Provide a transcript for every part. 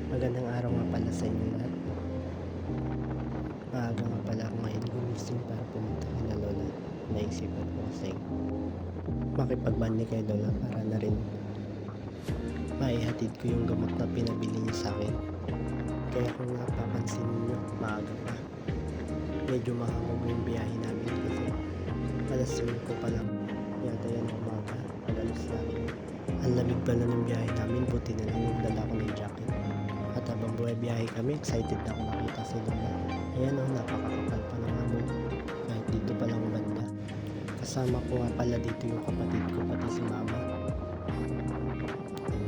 Magandang araw nga pala sa inyo lahat. Maaga nga pala ako ngayon gumising para pumunta kila lola. Naisipan ko kasi makipag-bonding kay lola para na rin maihatid ko yung gamot na pinabili niya sa akin. Kaya kung napapansin niyo, maaga pa. Medyo mahamog yung biyahe namin kasi alas 5 pa lang. Yata yan ang umaga, pag-alis namin. Ang lamig pala ng biyahe namin, buti na lang yung dala ko ng jacket. At habang biyahe kami, excited na ako makita si lola. Ayan o, napakakapal pa ng hamog. Kahit dito pa lang banda. Kasama ko nga pala dito yung kapatid ko, pati si mama.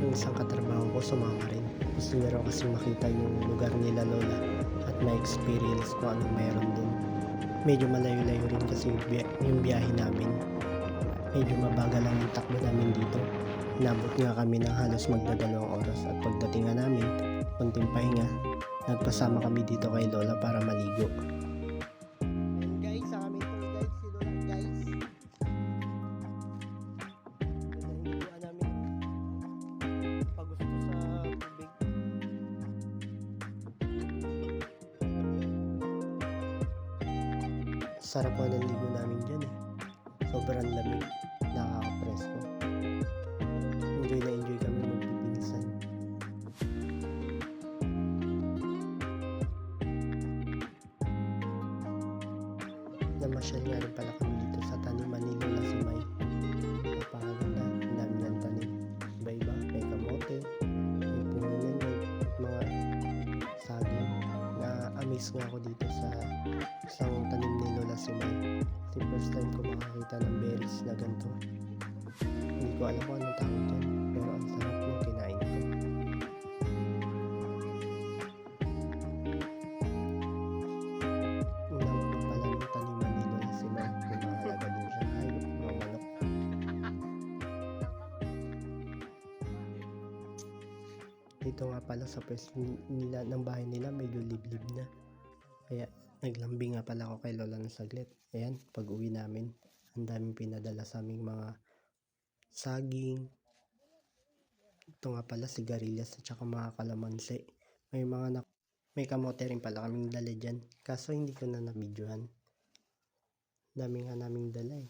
Yung isang katrabaho ko sumama rin. Gusto niya raw kasi makita yung lugar nila lola at ma-experience ko anong meron dun. Medyo malayo-layo rin kasi yung biyahe namin. Medyo mabagal lang yung takbo namin dito. Inabot nga kami ng halos magdadalawang oras at pagdating nga namin, konting pahinga, nagpasama kami dito kay lola para maligo. And guys, sa aming tour guide, si lola guys. Nahihilihan namin pag gusto sa tubig. Sarap po ng ligo namin dyan eh. Sobrang lamig, nakaka-presko. Enjoy na enjoy kami magpipinsan. Namasyal nga rin pala kami dito sa taniman ni Lola si May. Napakaganda, ang dami niyang tanim. Iba-iba, may kamote, may pununan, may mga saging. Na-amaze nga ako dito sa isang tanim ni Lola si May. Kasi first time ko makakita ng berries na ganito. Hindi ko alam kung anong tawag dyan, pero ang sarap ng kinain ko. Ang dami pa pala ng taniman ni Lola si May. May mga alaga din siya, hayop, mga manok. Dito nga pala sa pwesto nila ng bahay nila medyo liblib na. Kaya naglambing nga pala ako kay lola ng saglit. Ayan, pag uwi namin, ang daming pinadala sa aming mga saging. Ito nga pala sigarilyas at saka mga kalamansi. May kamote rin pala kaming dala dyan. Kaso hindi ko na nabidyohan. Dami nga naming dala eh.